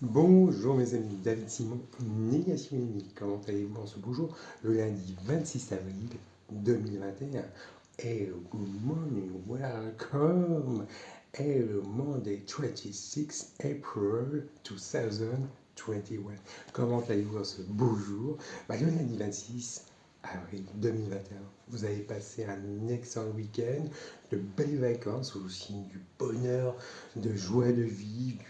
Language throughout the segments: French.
Bonjour mes amis, David Simon, Négation Émile. Comment allez-vous en ce beau jour, le lundi 26 avril 2021? Good morning, welcome. Hello, Monday 26 April 2021. Comment allez-vous en ce beau jour, le lundi 26 avril 2021? Vous avez passé un excellent week-end, de belles vacances, au signe du bonheur, de joie de vivre,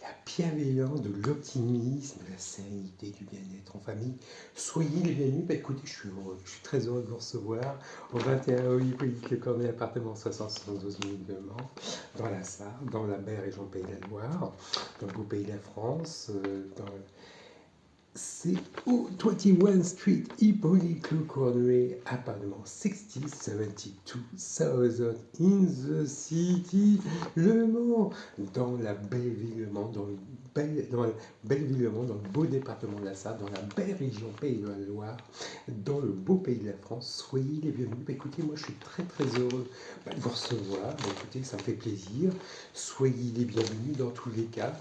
la bienveillance, de l'optimisme, de la sérénité, du bien-être en famille. Soyez les bienvenus. Écoutez, je suis heureux, je suis très heureux de vous recevoir au 21 rue Hippolyte Le Cornet, appartement 72 000 de Mans, dans la Sarre, dans la belle région Pays de la Loire, dans le beau pays de la France, c'est au 21 Street, Hippolyte Le Cornuet, appartement 6072,000 in the city, Le Mans, dans la belle ville Le Mans, dans la belle ville Le Mans, dans le beau département de la Sarre, dans la belle région Pays de la Loire, dans le beau pays de la France. Soyez les bienvenus. Écoutez, moi je suis très très heureux de vous recevoir. Écoutez, ça me fait plaisir. Soyez les bienvenus dans tous les cas.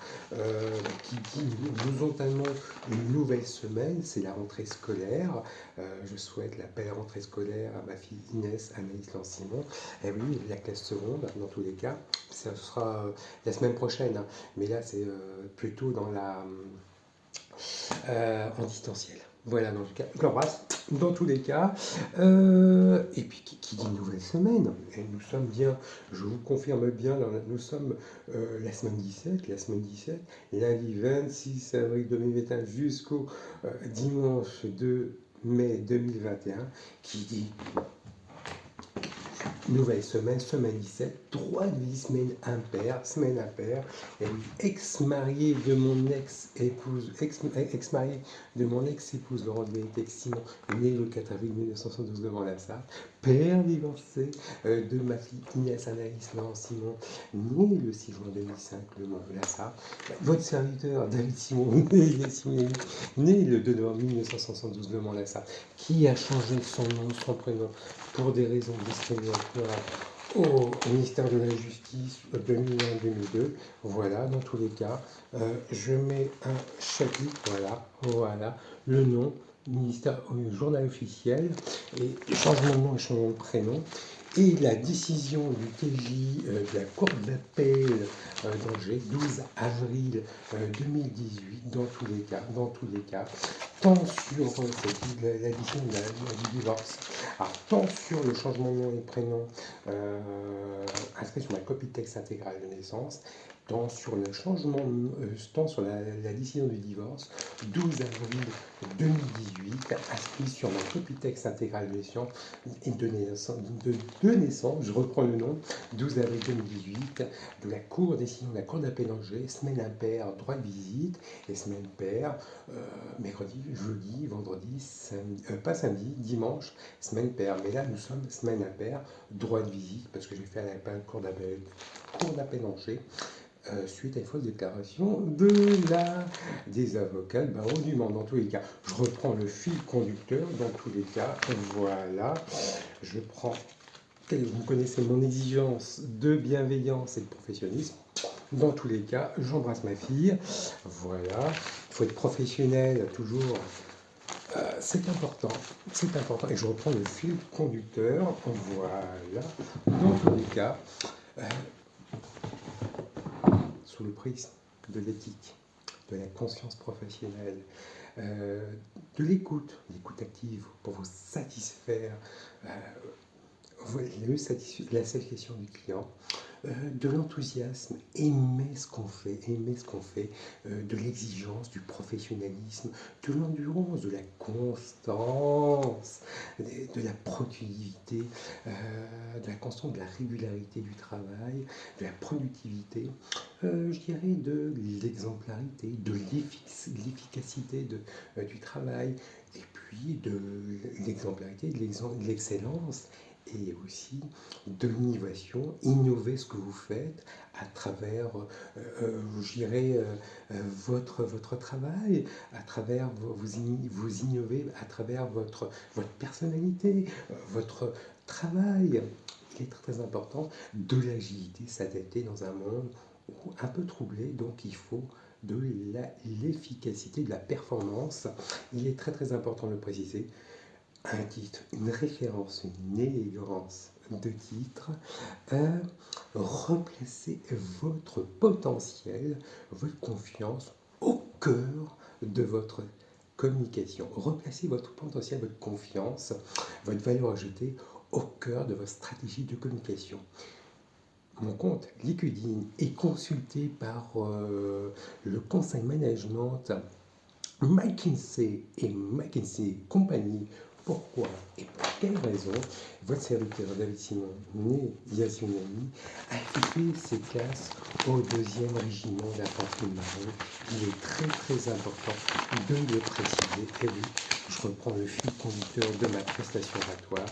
Qui dit nous entamons une nouvelle semaine, c'est la rentrée scolaire. Je souhaite la belle rentrée scolaire à ma fille Inès Anaïs Lancimon. Et oui, la classe seconde, dans tous les cas. Ça sera la semaine prochaine, hein. Mais là, c'est plutôt en distanciel. Voilà, dans le cas, je l'embrasse, dans tous les cas. Et puis, qui dit nouvelle semaine, et nous sommes bien, je vous confirme bien, nous sommes la semaine 17, lundi 26 avril 2021 jusqu'au dimanche 2 mai 2021, qui dit nouvelle semaine, semaine 17, droit de vie, semaine impaire. Et oui, ex-marié de mon ex-épouse, ex-marié de mon ex-épouse Laurent de Simon, né le 4 avril 1972 devant la Sarthe, père divorcé de ma fille Inès Anaïs Laurent Simon, né le 6 juin 2005 le Mans de la Sarthe. Votre serviteur David Simon, né le 2 novembre 1972 le Mans de la Sarthe, qui a changé son nom, son prénom, pour des raisons discriminatoires au ministère de la Justice 2001-2002. Voilà, dans tous les cas, je mets un chapitre, voilà, le nom, ministère, journal officiel, et changement de nom et changement de prénom. Et la décision du TJ de la Cour d'appel d'Angers, 12 avril 2018, dans tous les cas, tant sur la décision du divorce, alors, tant sur le changement de nom et prénom inscrit sur la copie de texte intégrale de naissance, tant sur le changement, tant sur la décision du divorce, 12 avril 2018, inscrit sur la copie de texte intégrale de naissance et de naissance, je reprends le nom, 12 avril 2018, de la Cour décision de la Cour d'appel d'Angers, semaine impaire, droit de visite, et semaine paire, mercredi, jeudi, vendredi, pas samedi, dimanche, semaine paire. Mais là, nous sommes semaine impaire, droit de visite, parce que j'ai fait la Cour d'appel d'Angers, suite à une fausse déclaration des avocats de barreau du Mans. Dans tous les cas, je reprends le fil conducteur, dans tous les cas, voilà, je prends, vous connaissez mon exigence de bienveillance et de professionnalisme. Dans tous les cas, j'embrasse ma fille, voilà, il faut être professionnel toujours. C'est important, et je reprends le fil conducteur, voilà, dans tous les cas, sous le prisme de l'éthique, de la conscience professionnelle, de l'écoute active pour vous satisfaire, la satisfaction du client, de l'enthousiasme, aimer ce qu'on fait, de l'exigence, du professionnalisme, de l'endurance, de la constance, de la productivité, de la constance, de la régularité du travail, de la productivité, je dirais de l'exemplarité, de l'efficacité du travail, et puis de l'exemplarité, de l'excellence, et aussi de l'innovation, innover ce que vous faites à travers, je dirais, votre travail, à travers vous innovez à travers votre personnalité, votre travail. Il est très, très important de l'agilité, s'adapter dans un monde ou un peu troublé, donc il faut de l'efficacité, de la performance. Il est très très important de le préciser. Un titre, une référence, une élégance de titre. Replacez votre potentiel, votre confiance au cœur de votre communication. Replacez votre potentiel, votre confiance, votre valeur ajoutée au cœur de votre stratégie de communication. Mon compte LinkedIn est consulté par le conseil management McKinsey et McKinsey Company. Pourquoi et pour quelle raison votre serviteur David Simon, né Yasminami, a effectué ses classes au 2e régiment d'infanterie marine? Il est très très important de le préciser. Et oui, je reprends le fil conducteur de ma prestation oratoire.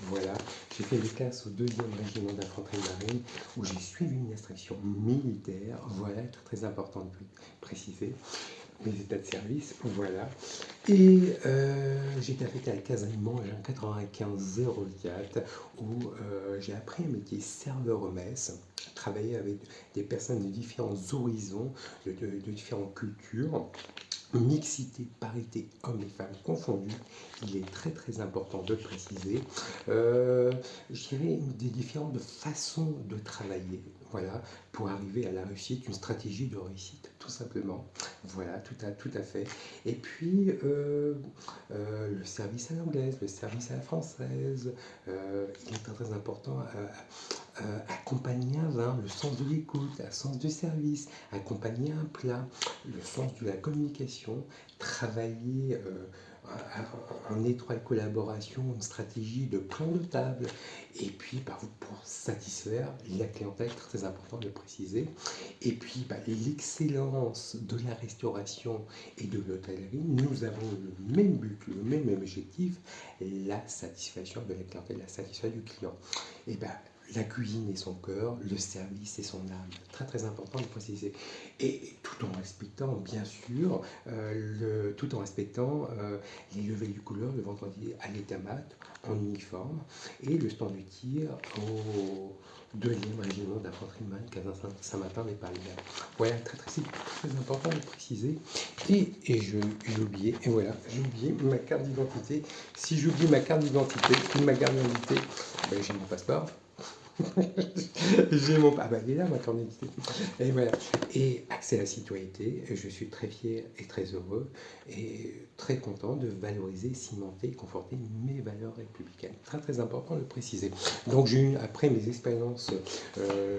Voilà, j'ai fait les classes au 2e régiment d'infanterie marine où j'ai suivi une instruction militaire. Voilà, très très important de préciser mes états de service, voilà. Et j'ai été affecté à la caserne Mangin 95-04 où j'ai appris un métier serveur au mess, travailler avec des personnes de différents horizons, de différentes cultures. Mixité, parité, hommes et femmes confondus, il est très très important de préciser. Je dirais des différentes façons de travailler, voilà, pour arriver à la réussite, une stratégie de réussite, tout simplement. Voilà, tout à fait. Et puis, le service à l'anglaise, le service à la française, il est très très important. Accompagner un vin, le sens de l'écoute, le sens du service, accompagner un plat, le sens de la communication, travailler en étroite collaboration, une stratégie de plan de table, et puis pour satisfaire la clientèle, très, très important de le préciser, et puis l'excellence de la restauration et de l'hôtellerie, nous avons le même but, le même objectif, la satisfaction de la clientèle, la satisfaction du client. Et la cuisine est son cœur, le service est son âme. Très très important de préciser. Et tout en respectant, bien sûr, tout en respectant les levées du couleur le vendredi à l'état mat, en uniforme, et le stand de tir au 2e régiment d'infanterie marine Saint-Martin des Palmes. Voilà, c'est très important de préciser. Et j'ai oublié, et voilà, j'ai oublié ma carte d'identité. Si j'oublie ma carte d'identité, j'ai mon passeport. J'ai mon... Ah bah il est là ma carte d'identité. Et voilà. Et accès à la citoyenneté, je suis très fier et très heureux et très content de valoriser, cimenter, conforter mes valeurs républicaines. Très très important de le préciser. Donc après mes expériences,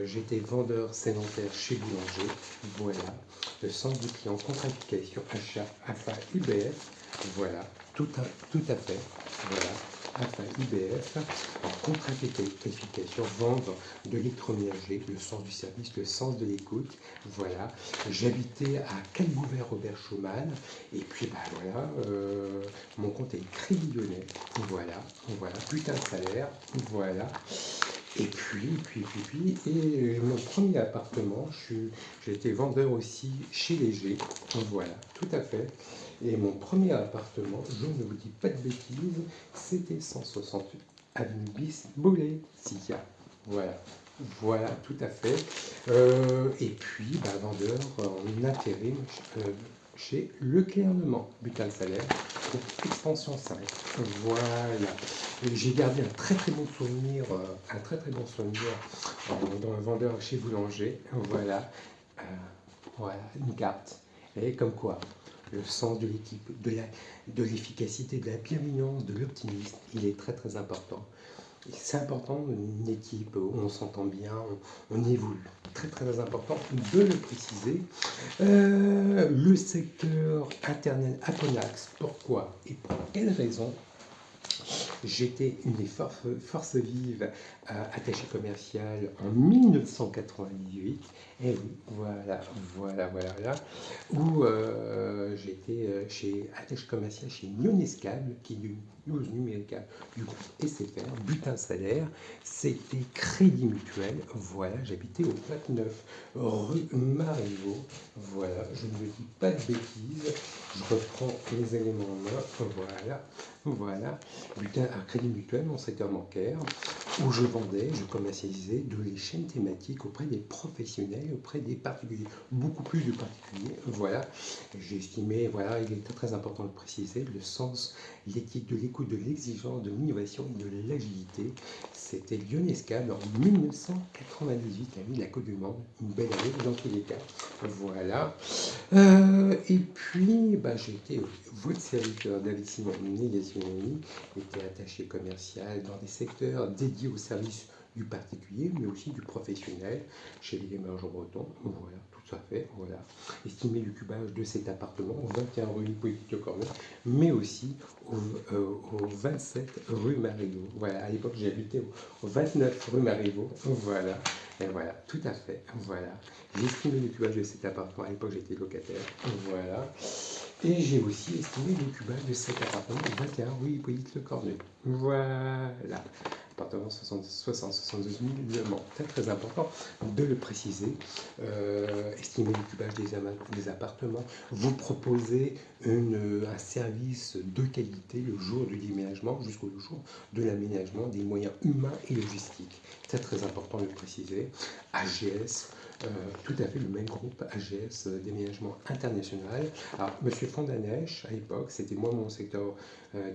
j'étais vendeur sédentaire chez Boulanger. Voilà. Le centre du client, contre-application, achat, AFA, IBF. Voilà. Tout à fait. Voilà. AFA, IBF, contre-qualification, vendre de l'électroménager, le sens du service, le sens de l'écoute. Voilà. J'habitais à Calbouvert, Robert Schumann, et puis voilà, mon compte est Crédit Lyonnais. Voilà, putain de salaire, voilà. Et et mon premier appartement, j'ai été vendeur aussi chez Léger, voilà, tout à fait. Et mon premier appartement, je ne vous dis pas de bêtises, c'était 168 avenue Bis, Boulay, Sikia. Voilà, tout à fait. Et puis, vendeur en intérim chez Leclerc Le Mans, butin de salaire, pour expansion 5. Voilà. J'ai gardé un très très bon souvenir, dans un vendeur chez Boulanger. Voilà. Voilà, une carte. Et comme quoi, le sens de l'équipe, de l'efficacité, de la bienveillance, de l'optimisme, il est très très important. C'est important, une équipe où on s'entend bien, on évolue. Très très important de le préciser. Le secteur Internet Aponax, pourquoi et pour quelle raison? J'étais une des forces vives attachée commerciale en 1998. Et oui, voilà. Où j'étais chez attaché commercial chez Nionescable, qui est du News Numérica du groupe SFR, butin salaire. C'était Crédit Mutuel. Voilà, j'habitais au 29 rue Marivaux. Voilà, je ne dis pas de bêtises. Je reprends les éléments en main. Voilà. Butin à Crédit Mutuel, mon secteur bancaire. où je vendais, je commercialisais de chaînes thématiques auprès des professionnels, auprès des particuliers, beaucoup plus de particuliers. Voilà, j'ai estimé, voilà, il est très important de préciser le sens, l'éthique de l'écoute, de l'exigence, de l'innovation et de l'agilité. C'était Lionescable en 1998, l'année de la Coupe du Monde, une belle année dans tous les cas. Voilà. Et puis, j'ai été votre serviteur David Simon, était attaché commercial dans des secteurs dédiés au service du particulier, mais aussi du professionnel, chez les émergents bretons. Voilà, tout à fait. Voilà. Estimé le cubage de cet appartement au 21 rue Hippolyte Cornet, mais aussi au 27 rue Marivaux. Voilà, à l'époque, j'habitais au 29 rue Marivaux. Voilà. Et voilà, tout à fait. Voilà. J'ai estimé le cubage de cet appartement. À l'époque, j'étais locataire. Voilà. Et j'ai aussi estimé le cubage de cet appartement au 21 rue Hippolyte Le Cornet. Voilà. Appartement 72 000 logements. C'est très important de le préciser. Estimer le cubage des appartements. Vous proposez un service de qualité le jour du déménagement jusqu'au jour de l'aménagement des moyens humains et logistiques. C'est très important de le préciser. AGS, tout à fait le même groupe AGS, déménagement international. Alors, Monsieur Fondanèche, à l'époque, c'était moi mon secteur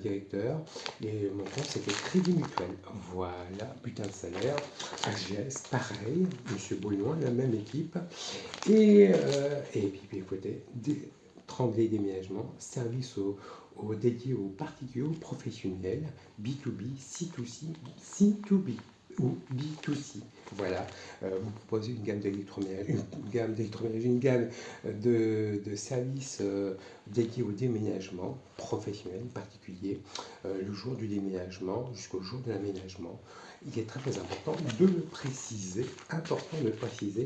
directeur, et mon compte c'était Crédit Mutuel. Voilà, putain de salaire. AGS, pareil, Monsieur Bouillon, la même équipe. Et puis, écoutez, Tremblay déménagement, service dédié aux particuliers, aux professionnels, B2B, C2C, C2B ou B2C. Voilà, vous proposez une gamme d'électroménager, une gamme de services dédiés au déménagement professionnel, particulier, le jour du déménagement jusqu'au jour de l'aménagement. Il est très très important de le préciser,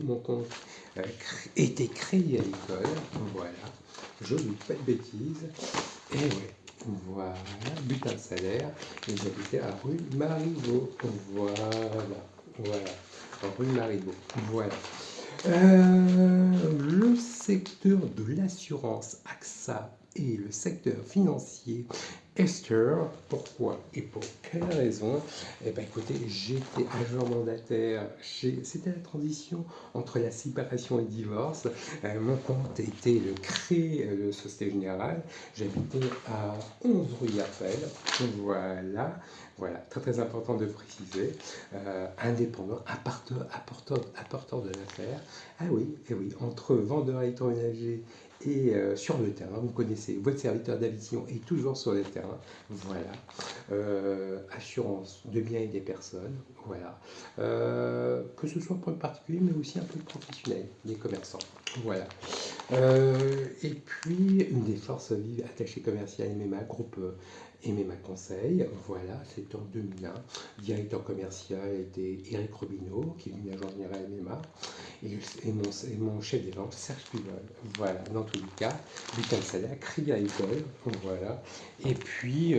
mon compte était créé à l'école, voilà, je ne dis pas de bêtises, et oui, voilà, butin de salaire, et j'habitais à rue Marivaux, voilà, rue Marivaux, voilà. Le secteur de l'assurance AXA et le secteur financier Esther, pourquoi et pour quelle raison? Eh bien, écoutez, j'étais agent mandataire, c'était la transition entre la séparation et le divorce. Mon compte était le CRE de Société Générale. J'habitais à 11 rue Yarpel. Voilà, très très important de préciser. Indépendant, apporteur de l'affaire. Ah oui, et oui, entre vendeur électroménager et sur le terrain, vous connaissez, votre serviteur David Sillon est toujours sur le terrain, voilà. Assurance de biens et des personnes, voilà. Que ce soit pour le particulier, mais aussi un peu le professionnel, des commerçants, voilà. Et puis, une des forces vives attachées commerciales MMA, groupe MMA Conseil, voilà, c'était en 2001. Directeur commercial était Eric Robineau, qui est une agence générale MMA, et mon chef des ventes, Serge Pivol. Voilà, dans tous les cas, butin de salaire, crédit agricole, voilà. Et puis,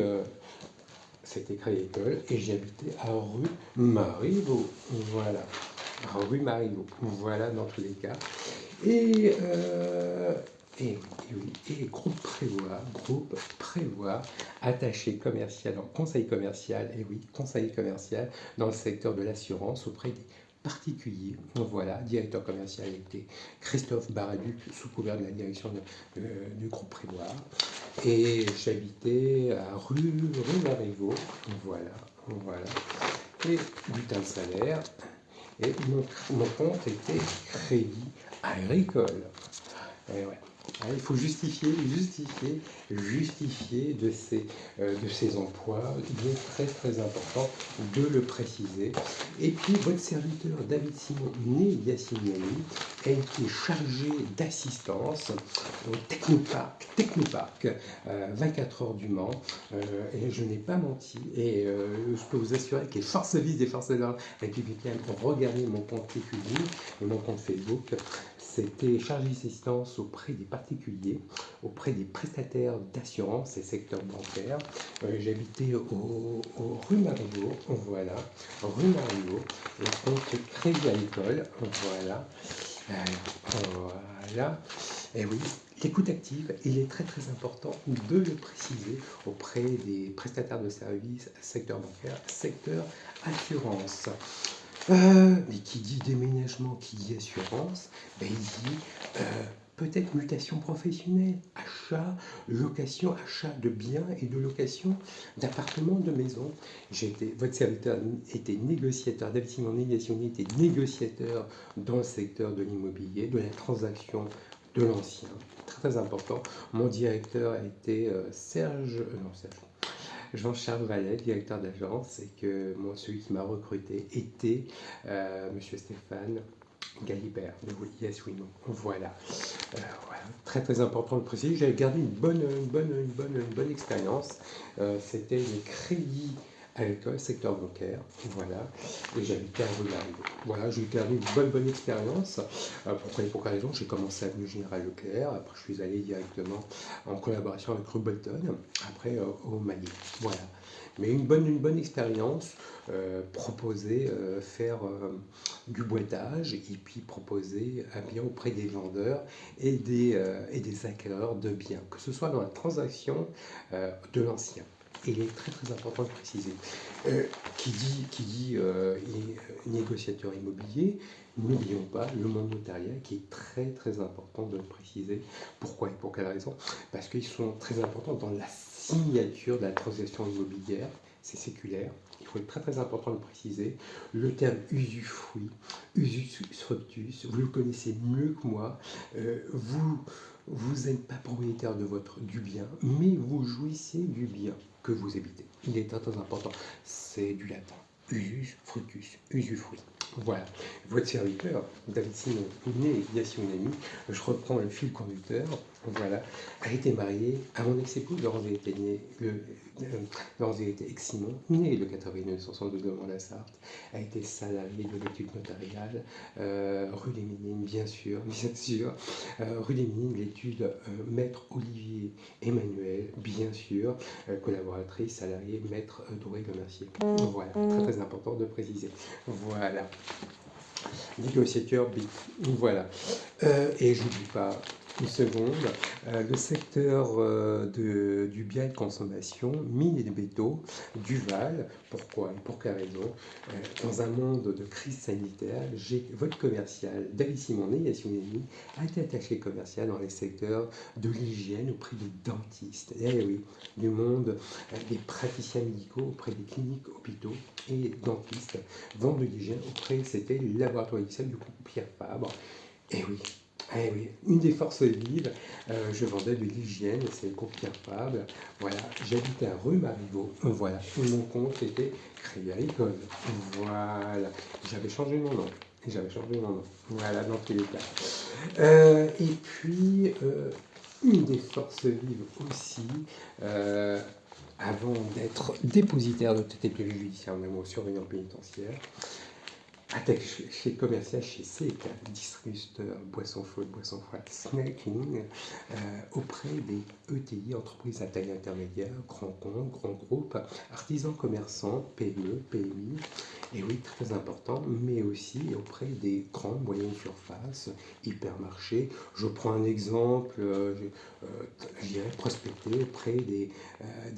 c'était crédit agricole, et j'habitais à rue Marivaux, voilà. Rue Marivaux, voilà, dans tous les cas. Et groupe Prévoit, attaché commercial, conseil commercial, conseil commercial dans le secteur de l'assurance auprès des particuliers. Voilà, directeur commercial était Christophe Baraduc, sous couvert de la direction du groupe Prévoit. Et j'habitais à rue Marivaux, voilà. Et butin de salaire. Et mon compte était Crédit Agricole. Et ouais. Il faut justifier de ces emplois. Il est très très important de le préciser. Et puis votre serviteur David Simon, né Yassiniani, a été chargé d'assistance au Technoparc 24 heures du Mans. Et je n'ai pas menti. Et je peux vous assurer que les forces vives des forces de l'ordre républicaines ont regardé mon compte LinkedIn et mon compte Facebook. C'était chargé d'assistance auprès des particuliers, auprès des prestataires d'assurance et secteur bancaire. J'habitais au rue Marivaux, voilà, rue Marivaux, le compte Crédit Agricole, voilà. Et oui, L'écoute active, il est très très important de le préciser auprès des prestataires de services, secteur bancaire, secteur assurance. Mais qui dit déménagement, qui dit assurance, ben, il dit peut-être mutation professionnelle, achat, location, achat de biens et de location d'appartements, de maisons. Votre serviteur était négociateur, David Simon Négationi était négociateur dans le secteur de l'immobilier, de la transaction de l'ancien. Très très important. Mon directeur a été Jean-Charles Vallet, directeur d'agence, et que moi, celui qui m'a recruté était Monsieur Stéphane Galibert de Yes Oui Non. Voilà. Voilà. Très très important de préciser. J'avais gardé une bonne expérience. C'était le crédit à l'école, secteur bancaire, voilà, et j'habitais à Rue-Larrive. Voilà, j'ai gardé une bonne expérience. Pour quelle raison? J'ai commencé à Avenue Général Leclerc, après je suis allé directement en collaboration avec Rue Bolton, après au Mali. Voilà. Mais une bonne expérience, proposer, faire du boitage, et puis proposer un bien auprès des vendeurs et des acquéreurs de biens, que ce soit dans la transaction de l'ancien. Et il est très très important de préciser. Qui dit négociateur immobilier, n'oublions pas le monde notarial qui est très très important de le préciser. Pourquoi et pour quelle raison? Parce qu'ils sont très importants dans la signature de la transaction immobilière, c'est séculaire. Il faut être très très important de le préciser. Le terme usufruit, usus fructus, vous le connaissez mieux que moi. Vous n'êtes pas propriétaire du bien, mais vous jouissez du bien que vous habitez. Il est très, très important. C'est du latin. Usus, fructus, usufruit. Voilà. Votre serviteur, David Simon, né Yassionami, je reprends le fil conducteur, voilà, a été marié à mon ex-épouse, Laurence Vérité ex-Simon, né le 4 avril 1962 devant la Sarthe, a été salarié de l'étude notariale, rue des Minimes, bien sûr, rue des Minimes, l'étude maître Olivier Emmanuel, bien sûr, collaboratrice, salariée, maître Doré Le Mercier. Voilà, très très important de préciser. Voilà. Négociateur B. Voilà. Et je n'oublie pas une seconde, le secteur du bien de consommation, mines et de métaux, Duval. Pourquoi et pour quelle raison? Dans un monde de crise sanitaire, votre commercial, David Simon et Yassunemi, a été attaché commercial dans les secteurs de l'hygiène auprès des dentistes. Et oui, du monde des praticiens médicaux auprès des cliniques, hôpitaux et dentistes. Vente de l'hygiène auprès, c'était le laboratoire XL du groupe Pierre Fabre. Et oui. Eh oui, une des forces vives, je vendais de l'hygiène, c'est le groupe Pierre Fabre. Voilà, j'habitais à rue Marivaux. Voilà, et mon compte était Crédit Agricole. Voilà, j'avais changé mon nom. Voilà, dans tous les cas. Et puis, une des forces vives aussi, avant d'être dépositaire de TTP judiciaire, même au surveillant pénitentiaire, attaché commercial chez CECA, distributeur boissons chaudes, boissons froides, snacking, auprès des ETI, entreprises à taille intermédiaire, grands comptes, grands groupes, artisans commerçants, PME, PMI, et oui, très important, mais aussi auprès des grandes, moyennes surfaces, hypermarchés. Je prends un exemple, je dirais prospecter auprès des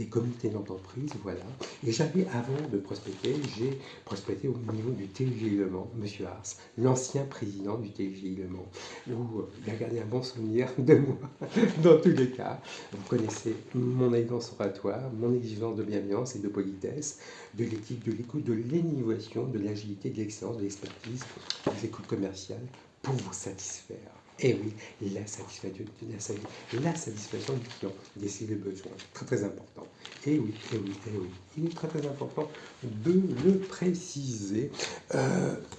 comités d'entreprise, voilà. Et j'avais, avant de prospecter, j'ai prospecté au niveau du TGI Le Mans, M. Ars, l'ancien président du TGI Le Mans, où il a gardé un bon souvenir de moi, dans tous les cas. Vous connaissez mon élégance oratoire, mon exigence de bienveillance et de politesse, de l'éthique, de l'écoute, de l'innovation, de l'agilité, de l'excellence, de l'expertise, des écoutes commerciales pour vous satisfaire. Et oui, la satisfaction du client, d'essayer les besoins, très très important. Et oui, il est très très important de le préciser.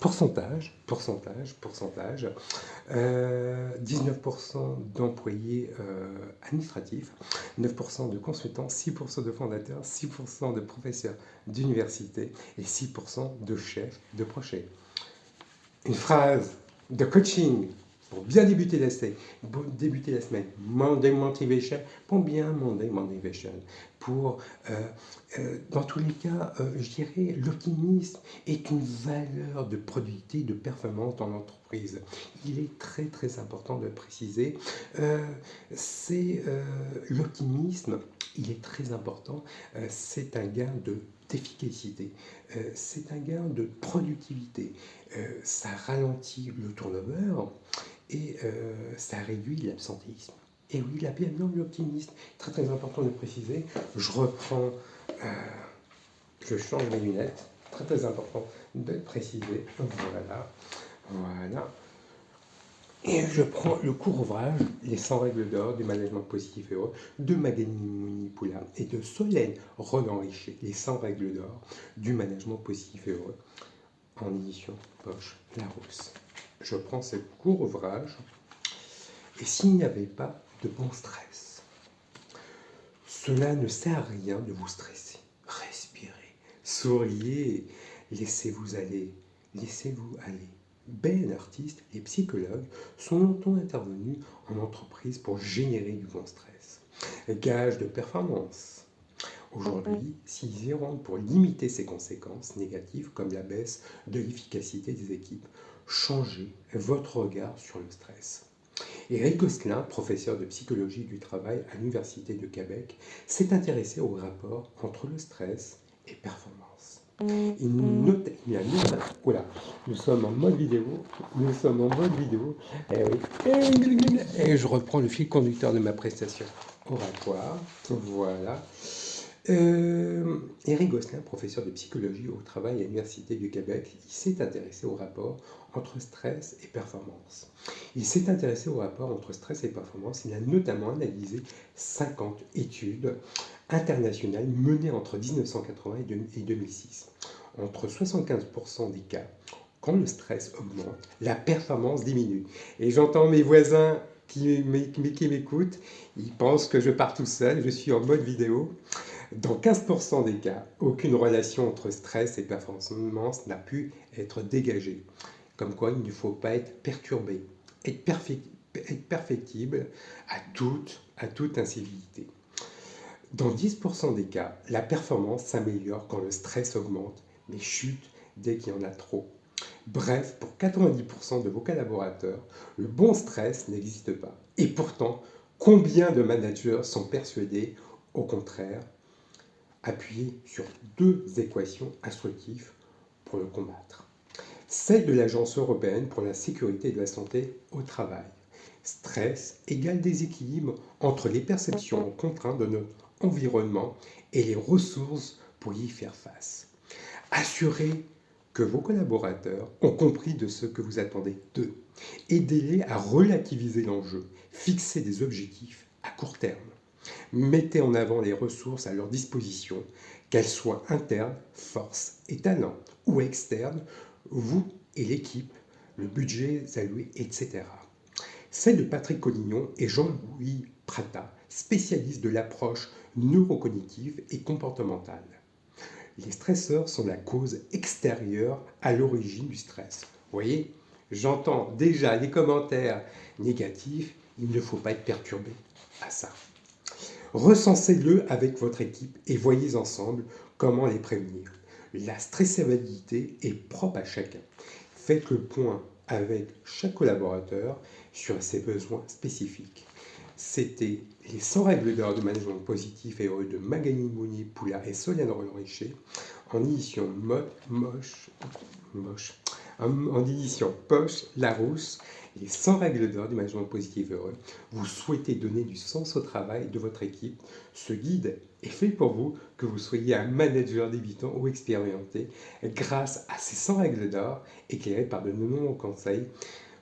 Pourcentage, 19% d'employés administratifs, 9% de consultants, 6% de fondateurs, 6% de professeurs d'université et 6% de chefs de projet. Une phrase de coaching pour bien débuter la semaine. Monday Motivation, pour bien Monday Motivation. Pour, dans tous les cas, je dirais, l'optimisme est une valeur de productivité, de performance dans l'entreprise. Il est très très important de le préciser. L'optimisme, il est très important. C'est un gain d'efficacité, c'est un gain de productivité. Ça ralentit le turnover et ça réduit l'absentéisme. Et oui, la bienveillance de l'optimisme, très très important de le préciser. Je reprends, je change mes lunettes, très très important de le préciser. Voilà, voilà. Et je prends le court ouvrage, Les 100 règles d'or du management positif et heureux, de Magali Poulain et de Solène Roland Richer, Les 100 règles d'or du management positif et heureux, en édition Poche Larousse. Je prends ce court ouvrage, et s'il n'y avait pas de bon stress, cela ne sert à rien de vous stresser. Respirez, souriez, laissez-vous aller, laissez-vous aller. Ben artistes et psychologues sont longtemps intervenus en entreprise pour générer du bon stress. Gage de performance. Aujourd'hui, s'ils y rendent pour limiter ces conséquences négatives comme la baisse de l'efficacité des équipes, changez votre regard sur le stress. Éric Gosselin, professeur de psychologie du travail à l'Université de Québec, s'est intéressé au rapport entre le stress et performance. Il a noté, voilà, nous sommes en mode vidéo, et oui, et je reprends le fil conducteur de ma prestation oratoire, voilà. Éric Gosselin, professeur de psychologie au travail à l'Université du Québec, il s'est intéressé au rapport entre stress et performance. Il s'est intéressé au rapport entre stress et performance. Il a notamment analysé 50 études internationales menées entre 1980 et 2006. Entre 75% des cas, quand le stress augmente, la performance diminue. Et j'entends mes voisins qui m'écoutent, ils pensent que je pars tout seul, je suis en mode vidéo. Dans 15% des cas, aucune relation entre stress et performance n'a pu être dégagée. Comme quoi, il ne faut pas être perturbé, être perfectible à toute incivilité. Dans 10% des cas, la performance s'améliore quand le stress augmente, mais chute dès qu'il y en a trop. Bref, pour 90% de vos collaborateurs, le bon stress n'existe pas. Et pourtant, combien de managers sont persuadés, au contraire, appuyés sur deux équations instructives pour le combattre. Celle de l'Agence européenne pour la sécurité et de la santé au travail. Stress égale déséquilibre entre les perceptions contraintes de notre environnement et les ressources pour y faire face. Assurez que vos collaborateurs ont compris de ce que vous attendez d'eux. Aidez-les à relativiser l'enjeu. Fixez des objectifs à court terme. Mettez en avant les ressources à leur disposition, qu'elles soient internes, forces et talents, ou externes, vous et l'équipe, le budget alloué, etc. C'est de Patrick Collignon et Jean-Louis Prata, spécialistes de l'approche neurocognitive et comportementale. Les stresseurs sont la cause extérieure à l'origine du stress. Vous voyez, j'entends déjà les commentaires négatifs, il ne faut pas être perturbé à ça. Recensez-le avec votre équipe et voyez ensemble comment les prévenir. La stressabilité est propre à chacun. Faites le point avec chaque collaborateur sur ses besoins spécifiques. C'était les 100 règles d'or du management positif et heureux de Magali Poulain et Solène Roland-Richer en édition en édition Poche Larousse. Les 100 règles d'or du management positif et heureux. Vous souhaitez donner du sens au travail de votre équipe. Ce guide est fait pour vous, que vous soyez un manager débutant ou expérimenté. Grâce à ces 100 règles d'or, éclairées par de nombreux conseils,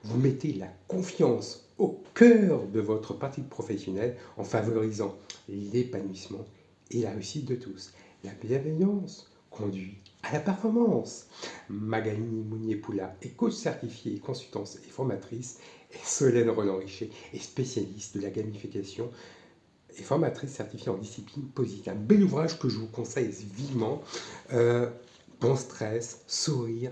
vous mettez la confiance au cœur de votre pratique professionnelle en favorisant l'épanouissement et la réussite de tous. La bienveillance conduit à la performance. Magali Mounier-Poula est coach certifiée, consultante et formatrice, et Solène Roland-Richer est spécialiste de la gamification et formatrice certifiée en discipline positive. Un bel ouvrage que je vous conseille vivement. bon stress, sourire,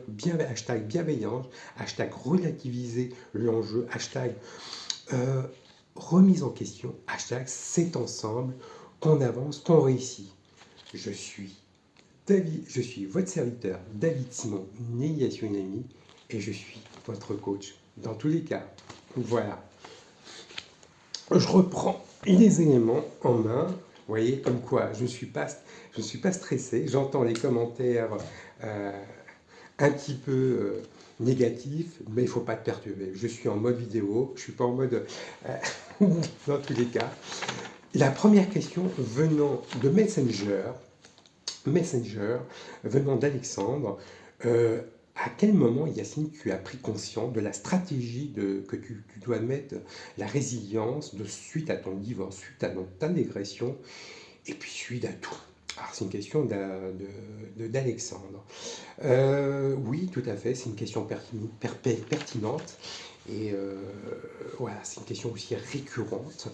hashtag bienveillance, hashtag relativiser l'enjeu, hashtag euh, remise en question, hashtag c'est ensemble qu'on avance, qu'on réussit. Je suis votre serviteur David Simon, né Tsunami, et je suis votre coach dans tous les cas. Voilà. Je reprends les éléments en main. Vous voyez, comme quoi je ne suis pas stressé. J'entends les commentaires euh, un petit peu négatifs, mais il ne faut pas te perturber. Je suis en mode vidéo, je ne suis pas en mode dans tous les cas. La première question venant de Messenger venant d'Alexandre, à quel moment, Yacine, tu as pris conscience de la stratégie que tu dois mettre, la résilience suite à ton divorce, suite à ton intégration, et puis suite à tout? Alors, c'est une question d'Alexandre. Oui, tout à fait, c'est une question pertinente. Et voilà, c'est une question aussi récurrente.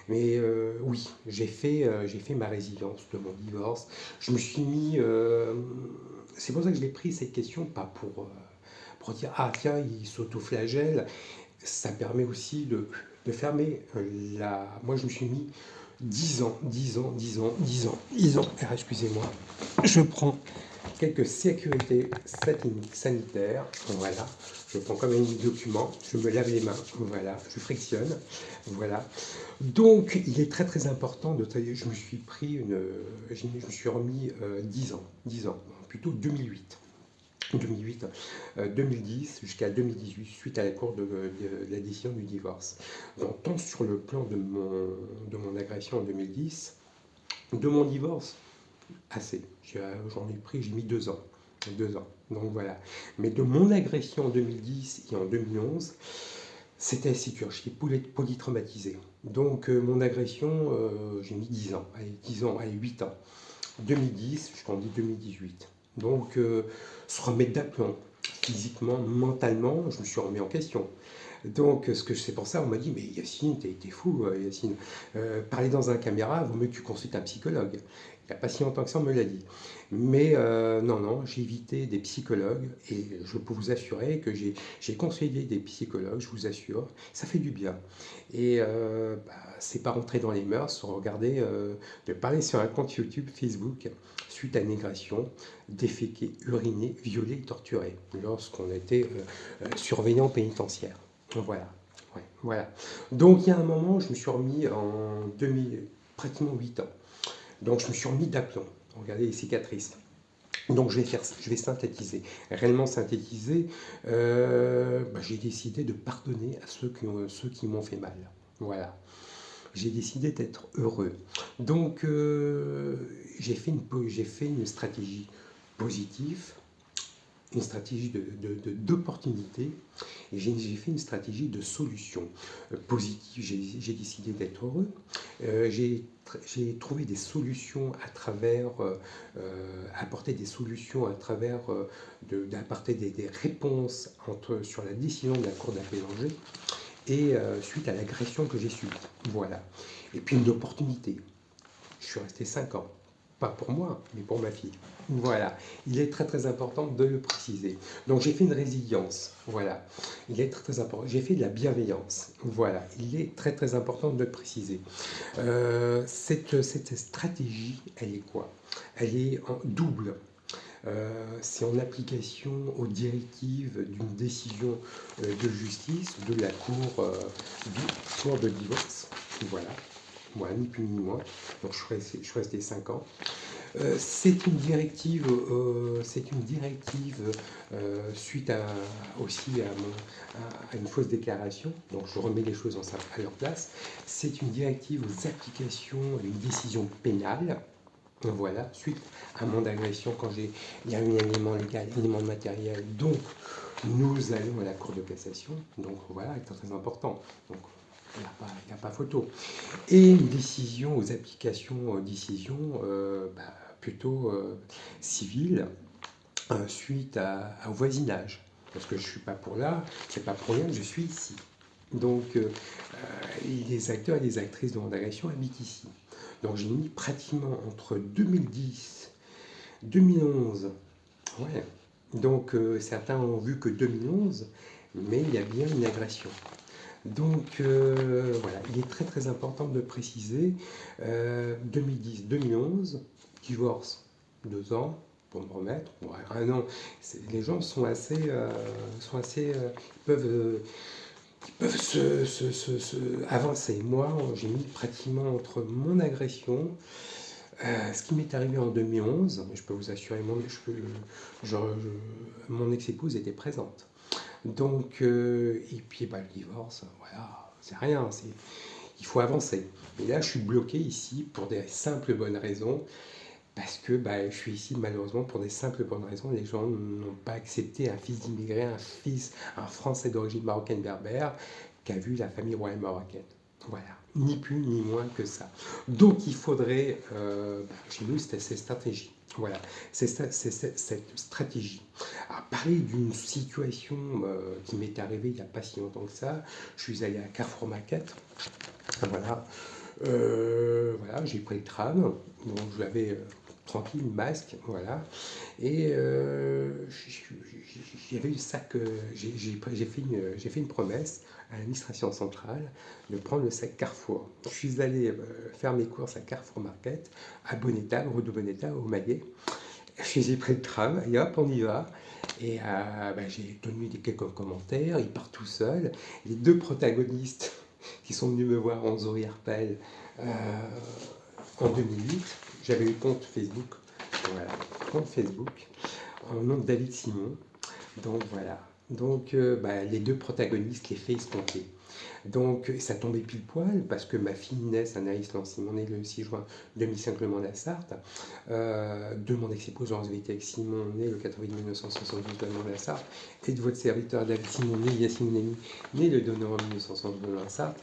Mais oui, j'ai fait ma résilience de mon divorce. Je me suis mis. C'est pour ça que je l'ai pris cette question, pas pour dire ah tiens, il s'autoflagelle. Ça permet aussi de fermer la. Moi, je me suis mis 10 ans, 10 ans, 10 ans, 10 ans, 10 ans. Ah, excusez-moi. Je prends quelques sécurités sanitaires. Voilà. Je prends comme un document, je me lave les mains, voilà, je frictionne, voilà. Donc, il est très très important de tailler. Je me suis remis 10 ans, plutôt 2008. 2008, 2010 jusqu'à 2018, suite à la cour de la décision du divorce. Donc, tant sur le plan de mon agression en 2010, de mon divorce, assez. J'en ai pris, j'ai mis 2 ans. 2 ans. Donc voilà. Mais de mon agression en 2010 et en 2011, c'était assez dur. J'étais polytraumatisé. Donc mon agression, j'ai mis 10 ans. Allez, 10 ans, allez, 8 ans. 2010 jusqu'en 2018. Donc se remettre d'aplomb. Physiquement, mentalement, je me suis remis en question. Donc, c'est pour ça, on m'a dit, mais Yacine, t'es fou, Yacine. Parler dans un caméra, vaut mieux que tu consultes un psychologue. Il n'y a pas si longtemps que ça, on me l'a dit. Mais non, non, j'ai évité des psychologues et je peux vous assurer que j'ai conseillé des psychologues, je vous assure, ça fait du bien. Et c'est pas rentrer dans les mœurs, regarder, de parler sur un compte YouTube, Facebook, suite à une agression, déféqué, uriné, violé, torturé, lorsqu'on était surveillant pénitentiaire. Voilà. Ouais, voilà. Donc il y a un moment, je me suis remis en 2000, pratiquement 8 ans. Donc je me suis remis d'aplomb. Regardez les cicatrices. Donc je vais synthétiser. Réellement synthétiser, j'ai décidé de pardonner à ceux qui m'ont fait mal. Voilà. J'ai décidé d'être heureux. Donc j'ai fait une stratégie positive, une stratégie d'opportunité, et j'ai fait une stratégie de solution positive. J'ai décidé d'être heureux. J'ai trouvé des solutions à travers, apporter des solutions à travers, d'apporter des réponses sur la décision de la Cour d'appel d'Angers et suite à l'agression que j'ai subie. Voilà. Et puis une opportunité. Je suis resté 5 ans. Pas pour moi, mais pour ma fille. Voilà. Il est très très important de le préciser. Donc j'ai fait une résilience. Voilà. Il est très très important. J'ai fait de la bienveillance. Voilà. Il est très très important de le préciser. Cette stratégie, elle est quoi? Elle est en double. C'est en application aux directives d'une décision de justice de la cour de divorce. Voilà. Voilà, ni plus ni moins. Donc je suis resté 5 ans. C'est une directive, suite aussi à une fausse déclaration. Donc je remets les choses à leur place. C'est une directive aux applications d'une décision pénale. Voilà, suite à mon agression, il y a eu un élément légal, un élément matériel, donc nous allons à la Cour de cassation. Donc voilà, c'est très important. Donc il n'y a pas photo. Et une décision aux applications, décisions plutôt civiles, suite au voisinage. Parce que je ne suis pas pour là, c'est pas pour rien que je suis ici. Donc les acteurs et les actrices de mon agression habitent ici. Donc j'ai mis pratiquement entre 2010, 2011 Ouais. Donc certains ont vu que 2011, mais il y a bien une agression. Donc voilà, il est très très important de préciser 2010-2011, divorce, 2 ans pour me remettre, ouais, un an. Les gens ils peuvent avancer. Moi, j'ai mis pratiquement entre mon agression, ce qui m'est arrivé en 2011, je peux vous assurer, mon ex-épouse était présente. Donc, et puis bah, le divorce, voilà, c'est rien, il faut avancer. Et là, je suis bloqué ici pour des simples bonnes raisons, parce que bah, je suis ici malheureusement pour des simples bonnes raisons. Les gens n'ont pas accepté un fils d'immigré, un Français d'origine marocaine berbère, qui a vu la famille royale marocaine. Voilà, ni plus ni moins que ça. Donc il faudrait, chez nous, c'était cette stratégie. Voilà, cette stratégie. À parler d'une situation qui m'est arrivée il n'y a pas si longtemps que ça, je suis allé à Carrefour Market. Voilà, voilà, j'ai pris le tram, donc j'avais tranquille, masque, voilà, et j'avais eu sac, j'ai fait une promesse à l'administration centrale de prendre le sac Carrefour. Je suis allé faire mes courses à Carrefour Market, à Bonetta, rue de Bonetta, au Maillet. J'ai pris le tram, et hop, on y va. Et bah, j'ai donné quelques commentaires, il part tout seul. Les deux protagonistes qui sont venus me voir en Zori-Arpel en 2008, j'avais le compte Facebook, voilà, compte Facebook, en nom de David Simon. Donc voilà. Donc bah, les deux protagonistes, les faits escomptés. Donc ça tombait pile poil parce que ma fille Inès, Anaïs Lancy-Simon, née le 6 juin 2005 Le Mans-la-Sarthe, de mon ex-épouse Laurence Vitek Simon, né le 4 avril 1972 Le Mans-la-Sarthe, et de votre serviteur David Simon, né Yacine Nemi, né le 2 novembre 1972 Le Mans-la-Sarthe.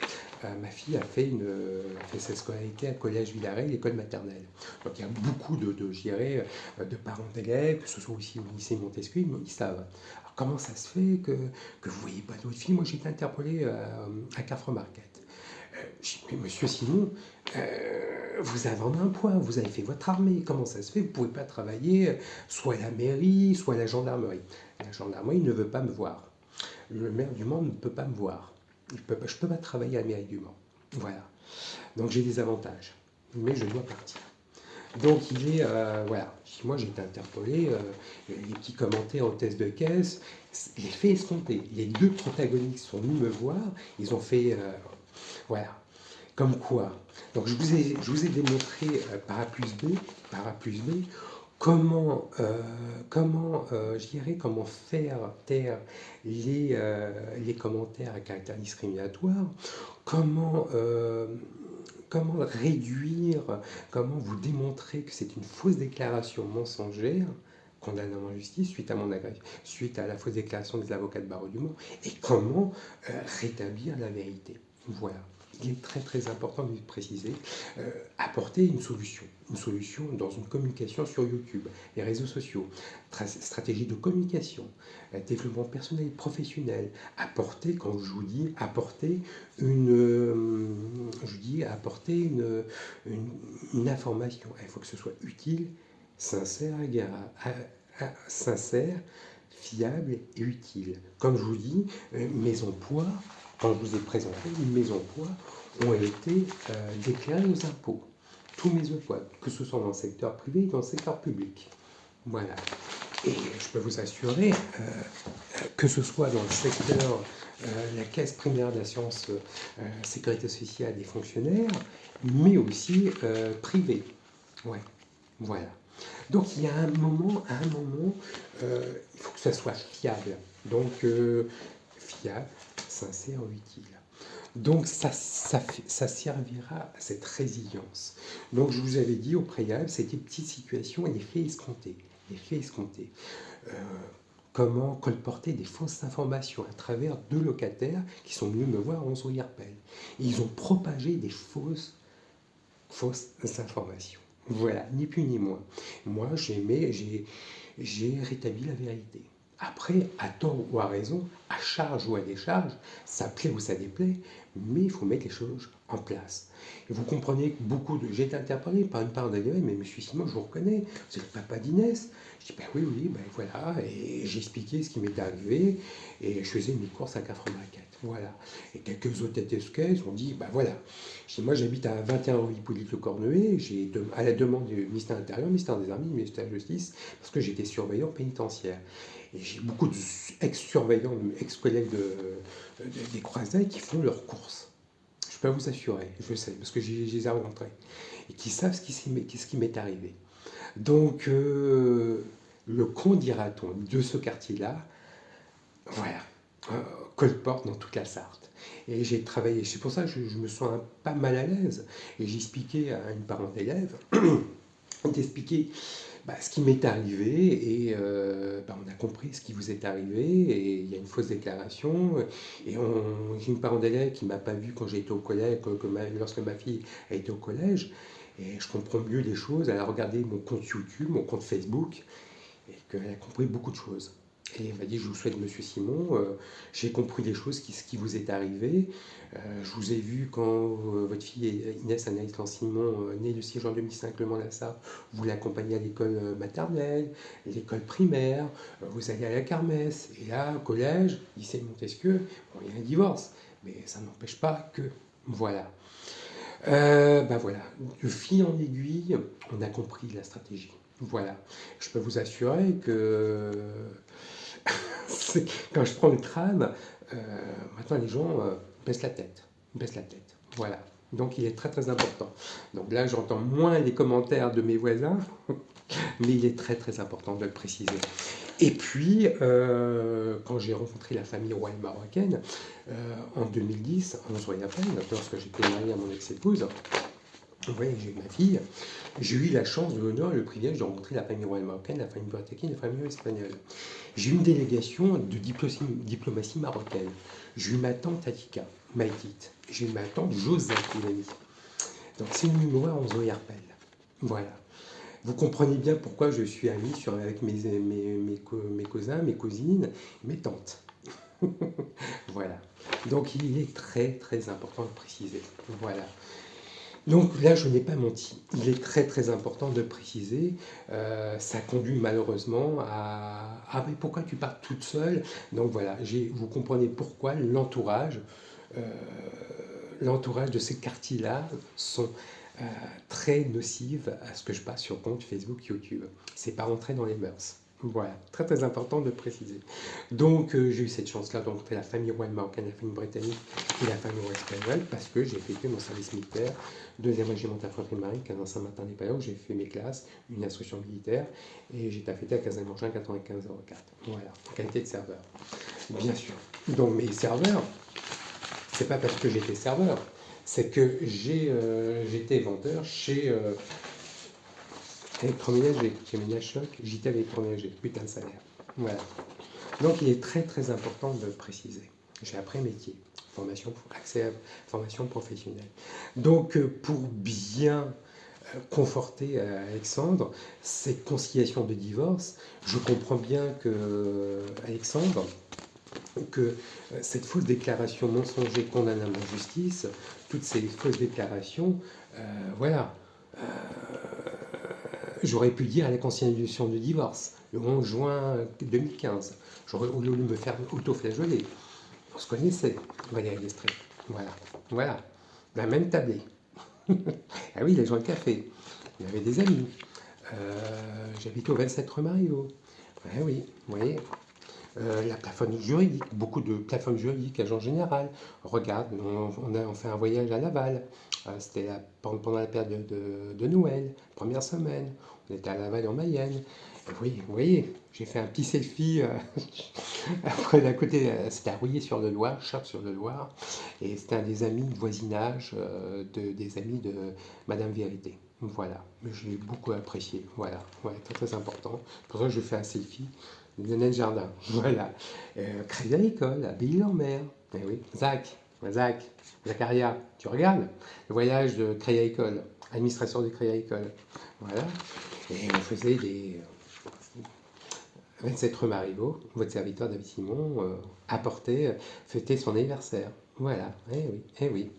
Ma fille a fait sa scolarité à Collège Villaret, l'école maternelle. Donc il y a beaucoup de parents d'élèves, que ce soit aussi au lycée Montesquieu, ils savent. Alors, comment ça se fait que vous ne voyez pas d'autres filles? Moi j'ai été interpellé à Carrefour Market. J'ai dit, mais monsieur Simon, vous avez un point, vous avez fait votre armée, comment ça se fait? Vous ne pouvez pas travailler soit à la mairie, soit à la gendarmerie. La gendarmerie ne veut pas me voir. Le maire du Mans ne peut pas me voir. Je ne peux pas travailler à la mairie du Mans. Voilà. Donc j'ai des avantages. Mais je dois partir. Donc il est, voilà, moi j'ai été interpellé, les petits commentaires en test de caisse, les faits escomptés. Les deux protagonistes sont venus me voir, ils ont fait, voilà, comme quoi. Donc je vous ai démontré par A plus B, je dirais, comment faire taire les commentaires à caractère discriminatoire, comment, comment réduire, comment vous démontrer que c'est une fausse déclaration mensongère condamnable en justice suite à la fausse déclaration des avocats de barreau du Mans, et comment rétablir la vérité. Voilà. Il est très très important de préciser, apporter une solution dans une communication sur YouTube, les réseaux sociaux, stratégie de communication, développement personnel et professionnel, apporter, quand je vous dis, apporter une information. Il faut que ce soit utile, sincère, sincère, fiable et utile. Comme je vous dis, mes emplois, quand je vous ai présenté, mes emplois ont été déclarés aux impôts. Tous mes emplois, que ce soit dans le secteur privé ou dans le secteur public. Voilà. Et je peux vous assurer que ce soit dans le secteur, la caisse primaire d'assurance sécurité sociale des fonctionnaires, mais aussi privé. Ouais, voilà. Donc il y a un moment, il faut que ça soit fiable. Donc fiable, sincère, utile. Donc ça servira à cette résilience. Donc je vous avais dit au préalable, c'était une petite situation et les faits escomptés. Les faits escomptés. Euh, Comment colporter des fausses informations à travers deux locataires qui sont venus me voir en Zouirpel. Ils ont propagé des fausses informations. Voilà, ni plus ni moins. Moi, j'ai rétabli la vérité. Après, à tort ou à raison, à charge ou à décharge, ça plaît ou ça déplaît, mais il faut mettre les choses en place. Et vous comprenez que j'ai été interpellé par une part d'élèves, mais monsieur Simon, je vous reconnais, c'est le papa d'Inès. Je dis, ben oui, oui, ben voilà, et j'ai expliqué ce qui m'était arrivé, et je faisais mes courses à 4 braquettes, voilà. Et quelques autres têtes esquesses ont dit, ben voilà. Je dis, moi j'habite à 21 rue Hippolyte Le Cornuet, à la demande du ministère de l'Intérieur, ministère des Armées, ministère de la Justice, parce que j'étais surveillant pénitentiaire. Et j'ai beaucoup d'ex-surveillants, ex-collègues des croisades qui font leurs courses. Je peux vous assurer, je sais, parce que je les ai rencontrés. Et qui savent ce qui m'est arrivé. Donc, le qu'en dira-t-on de ce quartier-là, voilà, colporte dans toute la Sarthe. Et j'ai travaillé, c'est pour ça que je me sens pas mal à l'aise. Et j'ai expliqué à une parente d'élève, d'expliquer ce qui m'est arrivé et on a compris ce qui vous est arrivé et il y a une fausse déclaration et j'ai une parente d'élève qui ne m'a pas vu quand j'étais au collège, lorsque ma fille a été au collège et je comprends mieux les choses, elle a regardé mon compte YouTube, mon compte Facebook et qu'elle a compris beaucoup de choses. Et elle m'a dit, je vous souhaite, monsieur Simon, j'ai compris les choses, ce qui vous est arrivé. Je vous ai vu quand votre fille Inès Anaïs Simon, née le 6 juin 2005, Le Mans-la-Sarthe, vous l'accompagnez à l'école maternelle, l'école primaire, vous allez à la kermesse. Et là, au collège, lycée Montesquieu, bon, il y a un divorce, mais ça n'empêche pas que, voilà. Voilà, de fil en aiguille, on a compris la stratégie. Voilà, je peux vous assurer que quand je prends le tram, maintenant les gens baissent la tête. Baissent la tête. Voilà. Donc il est très très important. Donc là j'entends moins les commentaires de mes voisins, mais il est très très important de le préciser. Et puis, quand j'ai rencontré la famille royale marocaine, en 2010, 11 ans à peine, lorsque j'étais marié à mon ex-épouse, vous voyez, j'ai eu ma fille, j'ai eu la chance, de l'honneur et le privilège de rencontrer la famille royale marocaine, la famille guatémaltèque, la famille espagnole. J'ai eu une délégation de diplomatie marocaine. J'ai eu ma tante Atika, Maïtite. J'ai eu ma tante Josette, une amie. Donc c'est une mémoire en Zoyarpel. Voilà. Vous comprenez bien pourquoi je suis ami avec mes cousins, mes cousines, mes tantes. Voilà. Donc il est très très important de préciser. Voilà. Donc là, je n'ai pas menti. Il est très très important de préciser. Ça conduit malheureusement à ah mais pourquoi tu pars toute seule? Donc voilà, vous comprenez pourquoi euh, l'entourage de ces quartiers-là sont très nocives à ce que je passe sur compte Facebook, YouTube. C'est pas rentrer dans les mœurs. Voilà, très très important de préciser. Donc j'ai eu cette chance-là de rencontrer la famille royale marocaine, la famille britannique et la famille royale espagnole parce que j'ai effectué mon service militaire, 2e régiment d'infanterie marine, 15 Saint-Martin-des-Paillons, où j'ai fait mes classes, une instruction militaire et j'ai été affecté à Castelmonchin 9504. Voilà, en qualité de serveur. Bien sûr. Donc mes serveurs, c'est pas parce que j'étais serveur, c'est que j'étais vendeur chez électroménager, chez Ménage-Choc, j'étais avec électroménager, putain de salaire. Voilà. Donc il est très très important de le préciser. J'ai appris un métier, accès à formation professionnelle. Donc pour bien conforter Alexandre, cette conciliation de divorce, je comprends bien que Alexandre, que cette fausse déclaration mensongère condamnable en justice, toutes ces fausses déclarations, voilà. J'aurais pu dire à la conciliation de divorce, le 11 juin 2015. J'aurais voulu me faire auto-flageoler. On se connaissait, Valérie Lestrée. Voilà, voilà. La même tablée. Ah oui, les gens de café. Il y avait des amis. J'habitais au 27 rue Mario. Ah oui, vous voyez. La plafonne juridique, beaucoup de plafonnes juridiques, agent général. Regarde, on fait un voyage à Laval. C'était pendant la période de Noël, première semaine. On était à Laval en Mayenne. Oui, vous voyez, j'ai fait un petit selfie après d'à côté, c'était à Rouillé-sur-le-Loir, Chartres-sur-le-Loir, et c'était un des amis de voisinage, des amis de Madame Vérité. Voilà, mais je l'ai beaucoup apprécié. Voilà, ouais, très très important. Pour ça, je fais un selfie. Lionel Jardin, voilà. Crédit Agricole, à Belle-Île-en-Mer. Eh oui, Zacharia, tu regardes le voyage de Crédit Agricole, administration du Crédit Agricole. Voilà. Et on faisait 27 rue Marivaux, votre serviteur David Simon fêtait son anniversaire. Voilà, eh oui, eh oui.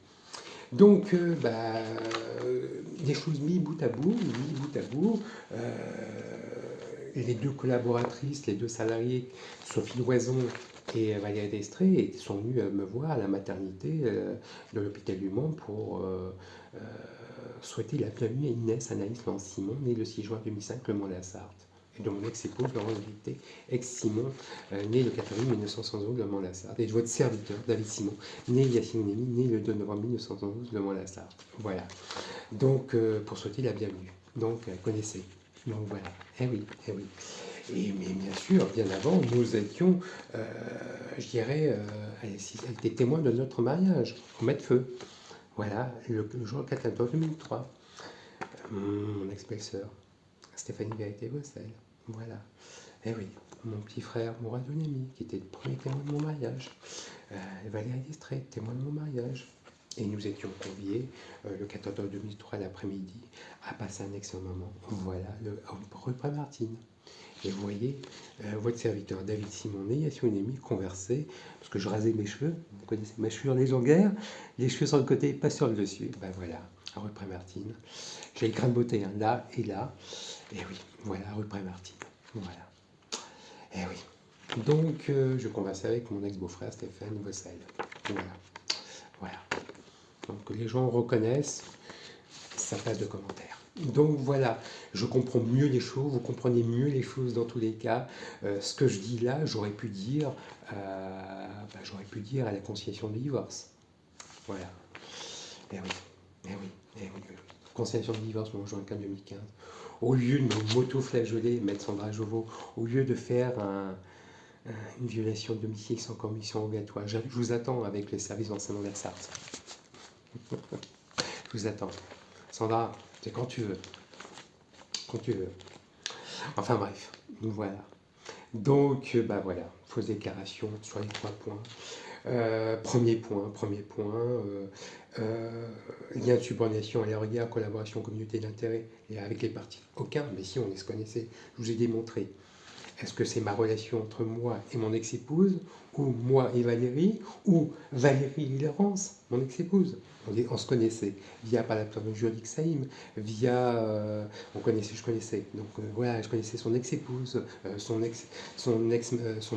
Donc, des choses mis bout à bout. Les deux collaboratrices, les deux salariés, Sophie Loison et Valérie Destré, sont venus me voir à la maternité de l'hôpital du Mans pour souhaiter la bienvenue à Inès Anaïs Simon, née le 6 juin 2005, Le Mans-la-Sarthe, et de mon ex-épouse, Laurence Victé, ex-Simon, né le 4 avril 1911, Le Mans-la-Sarthe, et de votre serviteur, David Simon, né Yacine Némi, né le 2 novembre 1911, Le Mans-la-Sarthe. Voilà. Donc, pour souhaiter la bienvenue. Donc, connaissez. Donc, voilà. Eh oui, eh oui. Et, mais bien sûr, bien avant, nous étions, je dirais, elle était témoin de notre mariage, au Met-Feu. Voilà, le jour 4 octobre 2003. Mon ex-belle-sœur, Stéphanie Vérité-Gossel. Voilà. Eh oui, mon petit frère Mourad Ounemi, qui était le premier témoin de mon mariage. Valérie Destré, témoin de mon mariage. Et nous étions conviés le 14 octobre 2003 l'après-midi à passer un excellent moment. Voilà, rue Prémartine. Et vous voyez, votre serviteur David Simon et Yassine Ounemi conversaient, parce que je rasais mes cheveux, vous connaissez ma chevelure légendaire, les cheveux sur le côté, pas sur le dessus. Ben voilà, rue Prémartine. J'ai le grain de beauté, hein, là et là. Et oui, voilà, rue Prémartine. Voilà. Et oui. Donc, je conversais avec mon ex-beau-frère Stéphane Vossel. Voilà. Voilà. Donc, les gens reconnaissent, ça passe de commentaires. Donc voilà, je comprends mieux les choses, vous comprenez mieux les choses dans tous les cas. Ce que je dis là, j'aurais pu dire à la conciliation de divorce. Voilà. Eh oui, eh oui, eh oui, eh oui. Conciliation de divorce, mon juin 2015. Au lieu de me m'auto-flageoler, mettre Sandra Jovo, au lieu de faire une violation de domicile sans commission obligatoire, je vous attends avec le service d'enseignement de la Sarthe. Je vous attends. Sandra, c'est quand tu veux. Quand tu veux. Enfin bref, voilà. Donc, voilà, fausse déclaration sur les 3 points. Premier point, lien de subordination à la regard, collaboration, communauté d'intérêt, et avec les partis. Aucun, mais si on les connaissait, je vous ai démontré. Est-ce que c'est ma relation entre moi et mon ex-épouse, ou moi et Valérie, ou Valérie et Laurence, mon ex-épouse? On se connaissait via par la plateforme juridique Saïm, via je connaissais. Donc voilà, je connaissais son ex-épouse, son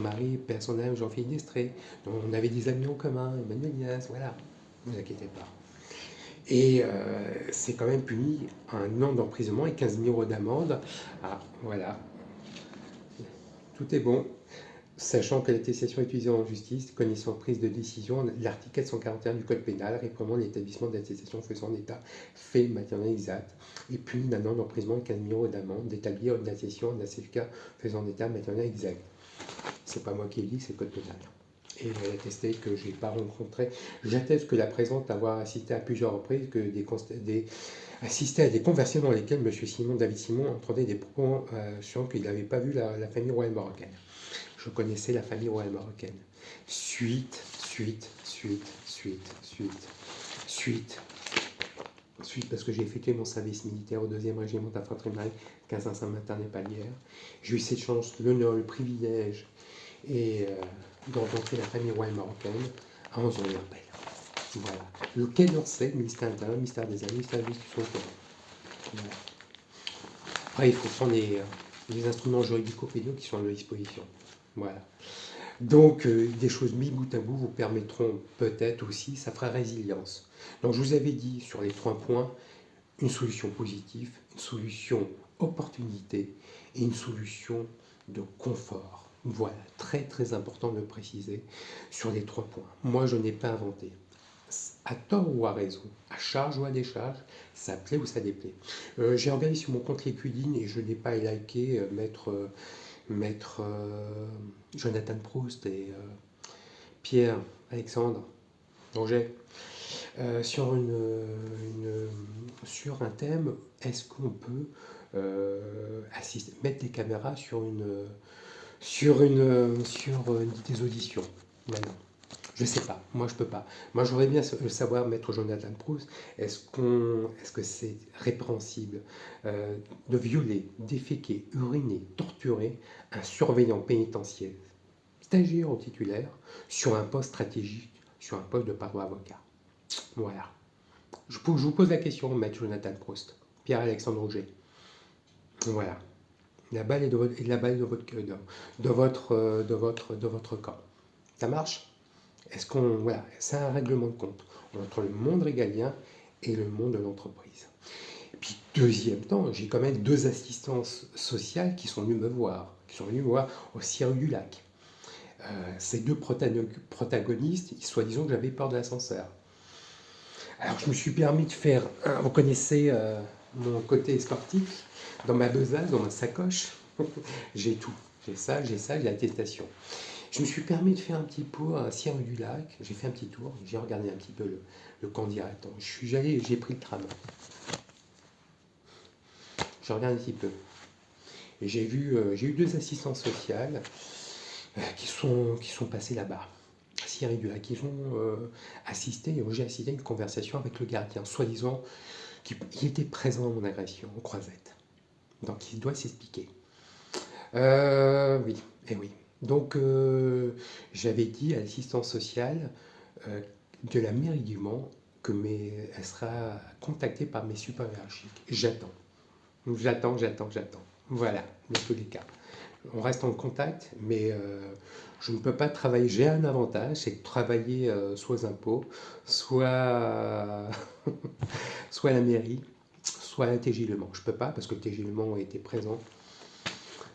mari, personnel Jean-Philippe Destré. Donc, on avait des amis en commun, Emmanuel Nias, voilà. Ne vous inquiétez pas. Et c'est quand même puni à 1 an d'emprisonnement et 15 000 euros d'amende. Ah, voilà. Tout est bon, sachant que l'attestation utilisée en justice, connaissant prise de décision, l'article 441 du Code pénal réprimant l'établissement d'attestation faisant état fait matériel exact et puni d'un an d'emprisonnement et 15 000 euros d'amende d'établir une attestation d'un certificat faisant état matériel exact. C'est pas moi qui ai dit, c'est le Code pénal. Et elle a attesté que je n'ai pas rencontré. J'atteste que la présente avoir assisté à plusieurs reprises assisté à des conversations dans lesquelles David Simon entendait des propos sur qu'il n'avait pas vu la famille royale marocaine. Je connaissais la famille royale marocaine. Suite, parce que j'ai effectué mon service militaire au 2e régiment d'infanterie marine, 15 Saint-Martin et Palière. J'ai eu cette chance, l'honneur, le privilège de rencontrer la famille royale marocaine à 11 ans d'appel. Voilà. Le Quai d'Orsay, ministère intérieur, ministère des Armées, ministère de la Justice. Voilà. Après, il faut prendre les instruments juridico-pénaux qui sont à leur disposition. Voilà. Donc, des choses mis bout à bout vous permettront peut-être aussi, ça fera résilience. Donc, je vous avais dit sur les 3 points, une solution positive, une solution opportunité et une solution de confort. Voilà, très très important de le préciser sur les 3 points. Moi, je n'ai pas inventé. À tort ou à raison, à charge ou à décharge, ça plaît ou ça déplaît. J'ai regardé sur mon compte LinkedIn et je n'ai pas liké Maître Jonathan Proust et Pierre-Alexandre Danger sur un thème, est-ce qu'on peut mettre des caméras sur des auditions maintenant. Je sais pas, moi je peux pas. Moi j'aurais bien savoir, maître Jonathan Proust, est-ce que c'est répréhensible de violer, déféquer, uriner, torturer un surveillant pénitentiaire, stagiaire ou titulaire, sur un poste stratégique, sur un poste de paroi avocat? Voilà. Je vous pose la question, maître Jonathan Proust, Pierre-Alexandre Rouget. Voilà. La balle est la balle de votre, de votre camp. Ça marche? Est-ce qu'on, voilà, c'est un règlement de compte entre le monde régalien et le monde de l'entreprise. Et puis, deuxième temps, j'ai quand même deux assistances sociales qui sont venues me voir, au Cirque du Lac. Ces deux protagonistes, soi-disant que j'avais peur de l'ascenseur. Alors, je me suis permis de faire, vous connaissez mon côté sportif, dans ma besace, dans ma sacoche, j'ai tout. J'ai l'attestation. Je me suis permis de faire un petit tour à Cirque du Lac. J'ai fait un petit tour, j'ai regardé un petit peu le candidat. J'ai pris le tram. Je regarde un petit peu. Et j'ai eu deux assistantes sociales qui sont passées là-bas, à Cirque du Lac. Ils ont j'ai assisté à une conversation avec le gardien, soi-disant qui était présent à mon agression, en croisette. Donc il doit s'expliquer. Oui, et oui. Donc, j'avais dit à l'assistance sociale de la mairie du Mans elle sera contactée par mes supérieurs hiérarchiques. J'attends. Voilà, dans tous les cas. On reste en contact, mais je ne peux pas travailler. J'ai un avantage, c'est de travailler soit aux impôts, soit, soit à la mairie, soit à la TJ Le Mans. Je ne peux pas parce que le TJ Le Mans a été présent.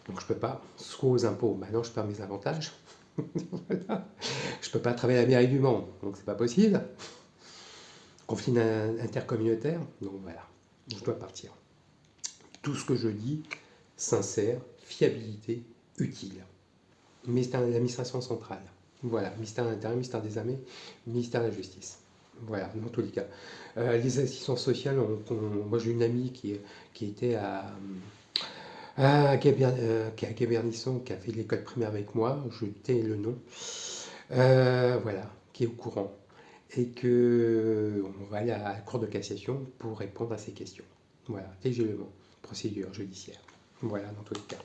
Donc je peux pas, soit aux impôts, maintenant je perds mes avantages. Voilà. Je peux pas travailler à la mairie du Mans, donc c'est pas possible. Conflit intercommunautaire, donc voilà, je dois partir. Tout ce que je dis, sincère, fiabilité, utile. Ministère de l'administration centrale, voilà, ministère de l'Intérieur, ministère des Armées, ministère de la Justice. Voilà, dans tous les cas. Les assistances sociales, moi j'ai une amie qui était qui est à Gabernisson, qui a fait l'école primaire avec moi, je tais le nom, voilà, qui est au courant. Et que on va aller à la Cour de cassation pour répondre à ces questions. Voilà, légitimement, procédure judiciaire. Voilà, dans tous les cas.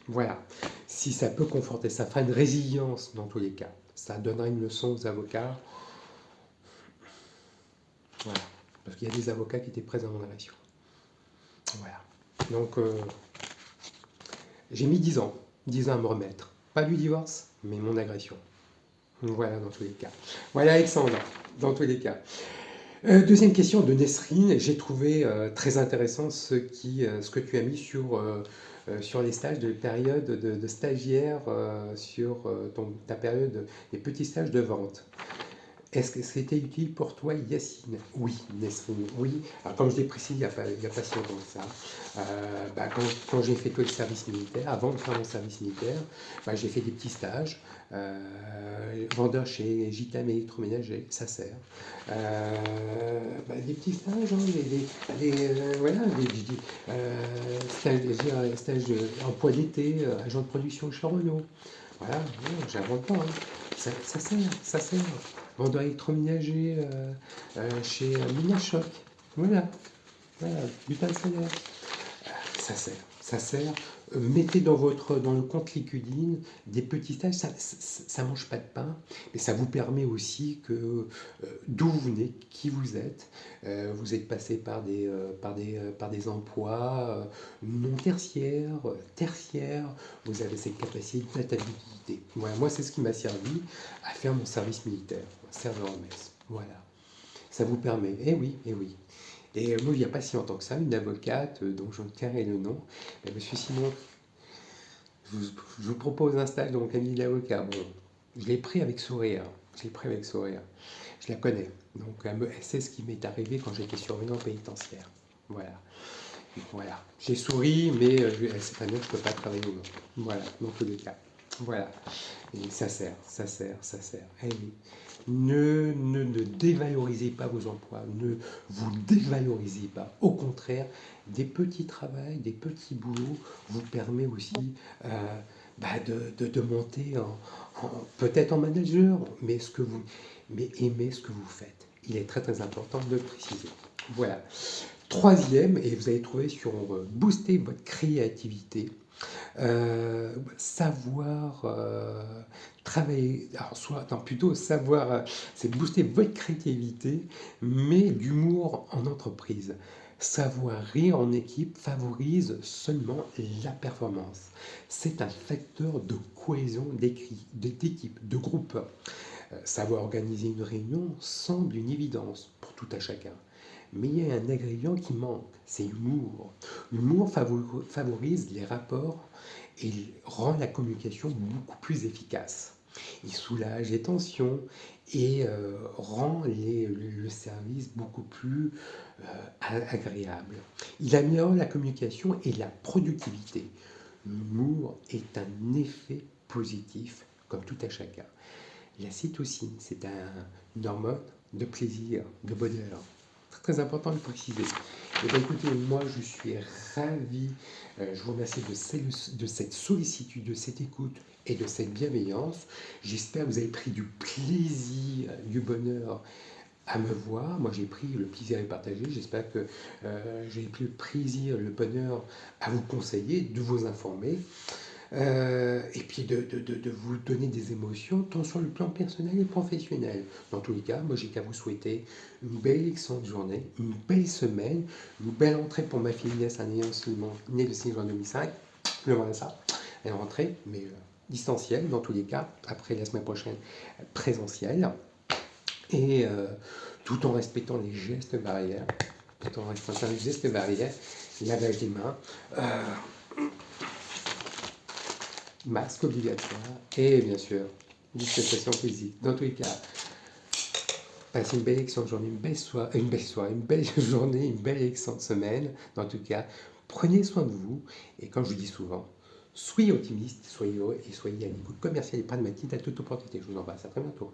Voilà, si ça peut conforter, ça fera une résilience dans tous les cas. Ça donnera une leçon aux avocats. Voilà, parce qu'il y a des avocats qui étaient présents dans la nation. Voilà. Donc, j'ai mis 10 ans à me remettre. Pas du divorce, mais mon agression. Voilà, dans tous les cas. Voilà, Alexandre, dans tous les cas. Deuxième question de Nesrine. J'ai trouvé très intéressant ce que tu as mis sur les stages de période de stagiaire, sur ta période des petits stages de vente. Est-ce que c'était utile pour toi, Yacine? Oui, Nesrine, oui. Alors, comme je l'ai précisé il n'y a pas si longtemps que ça, quand j'ai fait tout le service militaire, avant de faire mon service militaire, j'ai fait des petits stages. Vendeur chez Gitam électroménager, ça sert. Des petits stages, voilà, stages emploi d'été, agent de production chez Renault. Voilà, j'invente pas, hein. Ça sert. Vendeur électroménager chez Minachoc. Voilà, butin de salaire. Ça sert. Mettez dans le compte Liquidine des petits stages, ça ne mange pas de pain, mais ça vous permet aussi d'où vous venez, qui vous êtes. Vous êtes passé par des emplois non tertiaires, tertiaires, vous avez cette capacité d'adaptabilité. Voilà, moi c'est ce qui m'a servi à faire mon service militaire, serveur en messe. Voilà, ça vous permet, eh oui. Et moi, il n'y a pas si longtemps que ça, une avocate, dont je ne tairai le nom, Monsieur Simon, je vous propose un stage dans mon cabinet d'avocat. Bon, je l'ai pris avec sourire. Je la connais. Donc, elle sait ce qui m'est arrivé quand j'étais surveillant pénitentiaire. Voilà. J'ai souri, mais elle sait très bien que je ne peux pas travailler au Mans. Voilà, dans tous les cas. Voilà. Et ça sert. Eh oui. Ne dévalorisez pas vos emplois, ne vous dévalorisez pas. Au contraire, des petits travails, des petits boulots vous permettent aussi de monter peut-être en manager, mais aimez ce que vous faites. Il est très très important de le préciser. Voilà. Troisième, et vous allez trouver sur booster votre créativité, savoir travailler, alors soit, non, plutôt savoir, c'est booster votre créativité, mais d'humour en entreprise. Savoir rire en équipe favorise seulement la performance. C'est un facteur de cohésion d'équipe, de groupe. Savoir organiser une réunion semble une évidence pour tout à chacun. Mais il y a un ingrédient qui manque, c'est l'humour. L'humour favorise les rapports et rend la communication beaucoup plus efficace. Il soulage les tensions et rend le service beaucoup plus agréable. Il améliore la communication et la productivité. L'humour est un effet positif, comme tout à chacun. La cytocine, c'est une hormone de plaisir, de bonheur. Très important de le préciser. Et bien, écoutez, moi je suis ravi, je vous remercie de cette sollicitude, de cette écoute et de cette bienveillance. J'espère que vous avez pris du plaisir, du bonheur à me voir. Moi j'ai pris le plaisir à le partager. J'espère que j'ai pris le plaisir, le bonheur à vous conseiller, de vous informer. Et puis de vous donner des émotions, tant sur le plan personnel et professionnel. Dans tous les cas, moi j'ai qu'à vous souhaiter une belle excellente journée, une belle semaine, une belle rentrée pour ma fille Inès, un né le 6 juin 2005. Je demande à ça, une rentrée, mais distancielle dans tous les cas, après la semaine prochaine présentielle, et tout en respectant les gestes barrières, lavage des mains, masque obligatoire et bien sûr distanciation physique. Dans tous les cas, passez une belle excellente journée, une belle journée, une belle excellente semaine. Dans tout cas, prenez soin de vous et comme je vous dis souvent, soyez optimiste, soyez heureux et soyez à l'écoute commerciale et pragmatique à toute opportunité. Je vous embrasse, à très bientôt.